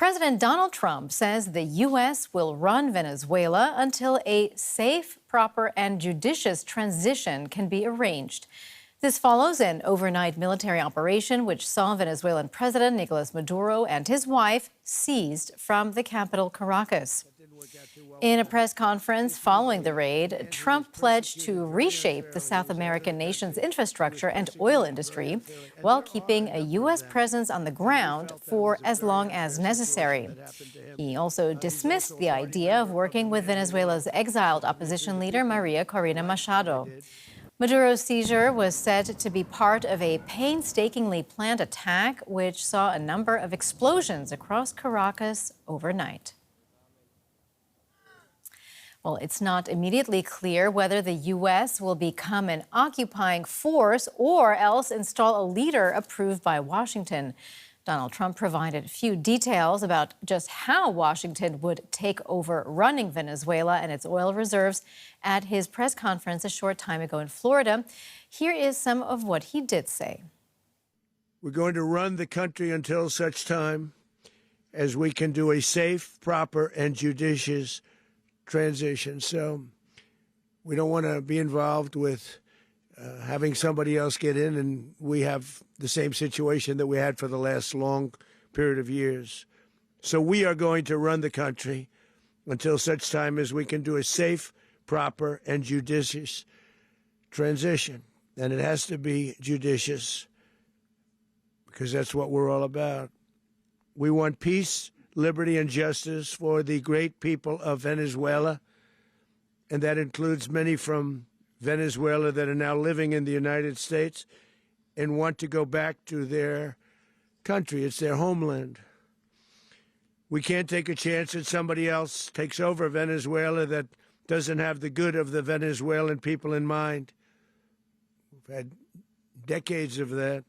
President Donald Trump says the U.S. will run Venezuela until a safe, proper, and judicious transition can be arranged. This follows an overnight military operation which saw Venezuelan President Nicolás Maduro and his wife seized from the capital, Caracas. In a press conference following the raid, Trump pledged to reshape the South American nation's infrastructure and oil industry while keeping a U.S. presence on the ground for as long as necessary. He also dismissed the idea of working with Venezuela's exiled opposition leader, María Corina Machado. Maduro's seizure was said to be part of a painstakingly planned attack which saw a number of explosions across Caracas overnight. Well, it's not immediately clear whether the U.S. will become an occupying force or else install a leader approved by Washington. Donald Trump provided few details about just how Washington would take over running Venezuela and its oil reserves at his press conference a short time ago in Florida. Here is some of what he did say. We're going to run the country until such time as we can do a safe, proper, and judicious transition. So we don't want to be involved with having somebody else get in, and we have the same situation that we had for the last long period of years. So we are going to run the country until such time as we can do a safe, proper, and judicious transition. And it has to be judicious because that's what we're all about. We want peace, liberty, and justice for the great people of Venezuela, and that includes many from Venezuela that are now living in the United States and want to go back to their country. It's their homeland. We can't take a chance that somebody else takes over Venezuela that doesn't have the good of the Venezuelan people in mind. We've had decades of that.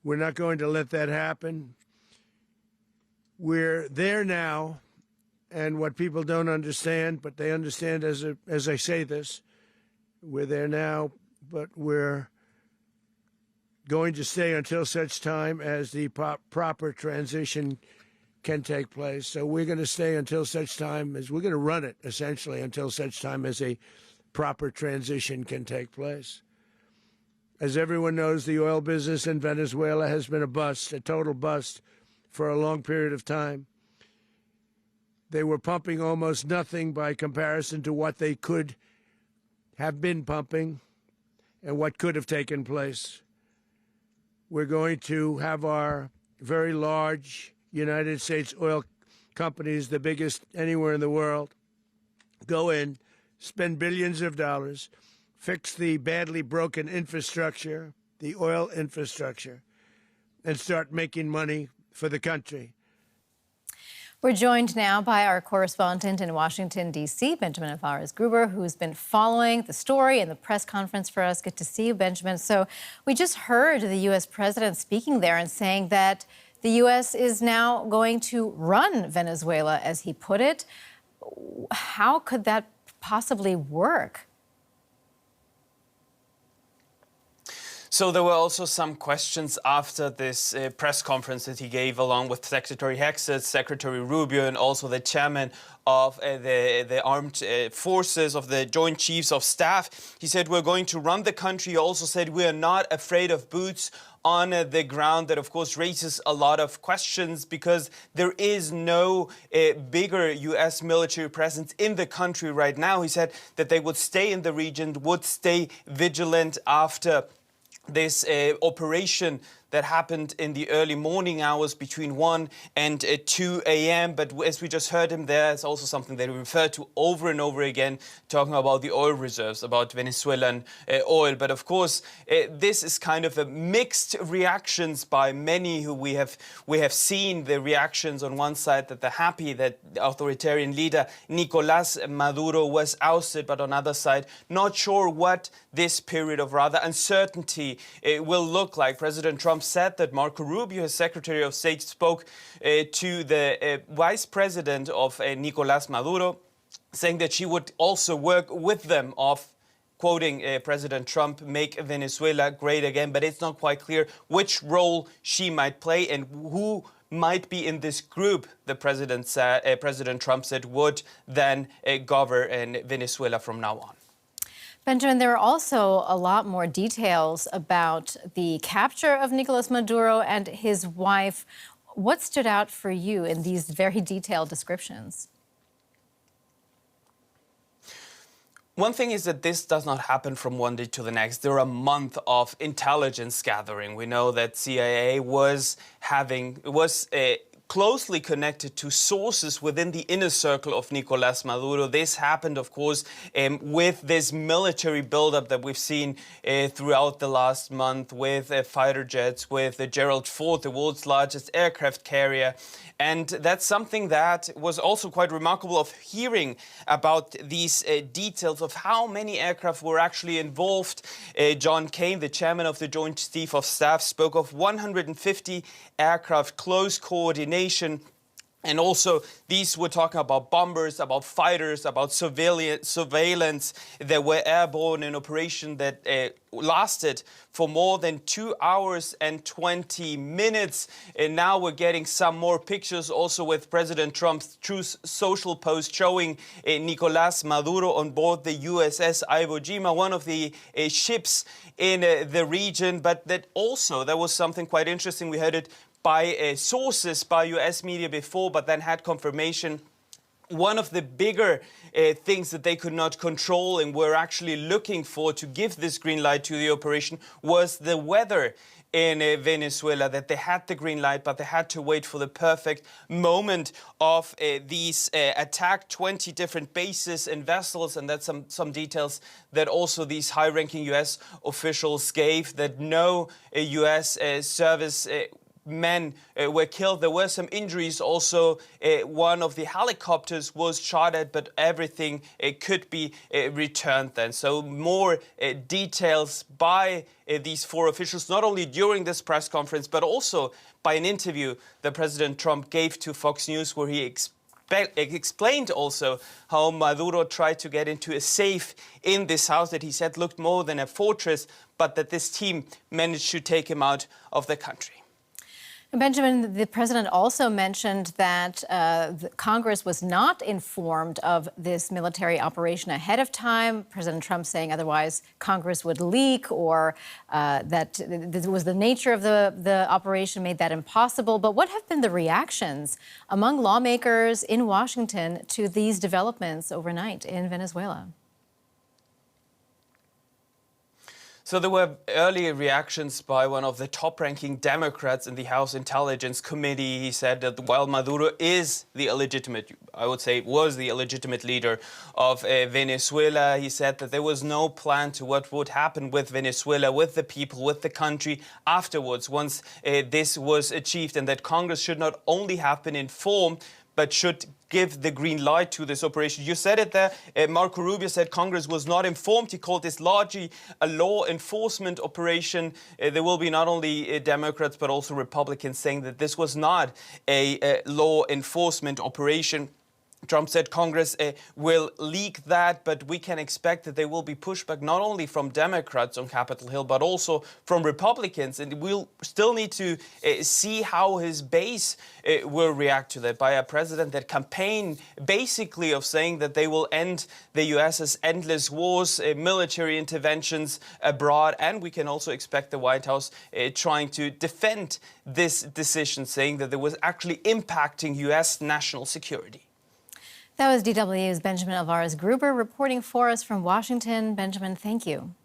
We're not going to let that happen. We're there now, and what people don't understand, but they understand as I say this, we're there now, but we're going to stay until such time as the proper transition can take place. So we're going to stay until such time as we're going to run it, essentially, until such time as a proper transition can take place. As everyone knows, the oil business in Venezuela has been a bust, a total bust, for a long period of time. They were pumping almost nothing by comparison to what they could have been pumping and what could have taken place. We're going to have our very large United States oil companies, the biggest anywhere in the world, go in, spend billions of dollars, fix the badly broken infrastructure, the oil infrastructure, and start making money for the country. We're joined now by our correspondent in Washington, D.C., Benjamin Alvarez Gruber, who's been following the story and the press conference for us. Good to see you, Benjamin. So we just heard the U.S. president speaking there and saying that the U.S. is now going to run Venezuela, as he put it. How could that possibly work? So there were also some questions after this press conference that he gave, along with Secretary Hexet, Secretary Rubio, and also the chairman of the armed forces, of the Joint Chiefs of Staff. He said, we're going to run the country. He also said, we are not afraid of boots on the ground. That, of course, raises a lot of questions because there is no bigger U.S. military presence in the country right now. He said that they would stay in the region, would stay vigilant after this operation that happened in the early morning hours between 1 and 2 a.m. But as we just heard him there, it's also something that we refer to over and over again, talking about the oil reserves, about Venezuelan oil. But of course, this is kind of a mixed reactions by many who we have seen the reactions on one side that they're happy that the authoritarian leader Nicolás Maduro was ousted, but on the other side, not sure what this period of rather uncertainty will look like. President Trump said that Marco Rubio, his Secretary of State, spoke to the Vice President of Nicolás Maduro, saying that she would also work with them of, quoting President Trump, make Venezuela great again. But it's not quite clear which role she might play and who might be in this group, the President Trump said, would then govern Venezuela from now on. Benjamin, there are also a lot more details about the capture of Nicolás Maduro and his wife. What stood out for you in these very detailed descriptions? One thing is that this does not happen from one day to the next. There are a month of intelligence gathering. We know that CIA was closely connected to sources within the inner circle of Nicolás Maduro. This happened, of course, with this military buildup that we've seen throughout the last month with fighter jets, with the Gerald Ford, the world's largest aircraft carrier. And that's something that was also quite remarkable of hearing about these details of how many aircraft were actually involved. John Kane, the chairman of the Joint Chief of Staff, spoke of 150 aircraft, close coordination. And also, these were talking about bombers, about fighters, about surveillance that were airborne in operation that lasted for more than 2 hours and 20 minutes. And now we're getting some more pictures also with President Trump's Truth Social post showing Nicolás Maduro on board the USS Iwo Jima, one of the ships in the region. But that also, there was something quite interesting. We heard it by sources, by US media before, but then had confirmation. One of the bigger things that they could not control and were actually looking for to give this green light to the operation was the weather in Venezuela, that they had the green light, but they had to wait for the perfect moment of these attack 20 different bases and vessels. And that's some details that also these high-ranking US officials gave, that no US service men were killed. There were some injuries also. One of the helicopters was chartered, but everything could be returned then. So more details by these four officials, not only during this press conference, but also by an interview that President Trump gave to Fox News, where he explained also how Maduro tried to get into a safe in this house that he said looked more than a fortress, but that this team managed to take him out of the country. Benjamin, the president also mentioned that Congress was not informed of this military operation ahead of time. President Trump saying otherwise Congress would leak, or that this was the nature of the operation made that impossible. But what have been the reactions among lawmakers in Washington to these developments overnight in Venezuela? So there were early reactions by one of the top-ranking Democrats in the House Intelligence Committee. He said that while Maduro is the illegitimate, I would say was the illegitimate leader of Venezuela, he said that there was no plan to what would happen with Venezuela, with the people, with the country afterwards, once this was achieved, and that Congress should not only have been informed, but should give the green light to this operation. You said it there. Marco Rubio said Congress was not informed. He called this largely a law enforcement operation. There will be not only Democrats, but also Republicans saying that this was not a law enforcement operation. Trump said Congress will leak that, but we can expect that there will be pushback not only from Democrats on Capitol Hill, but also from Republicans. And we'll still need to see how his base will react to that, by a president that campaigned basically of saying that they will end the US's endless wars, military interventions abroad. And we can also expect the White House trying to defend this decision, saying that it was actually impacting US national security. That was DW's Benjamin Alvarez Gruber reporting for us from Washington. Benjamin, thank you.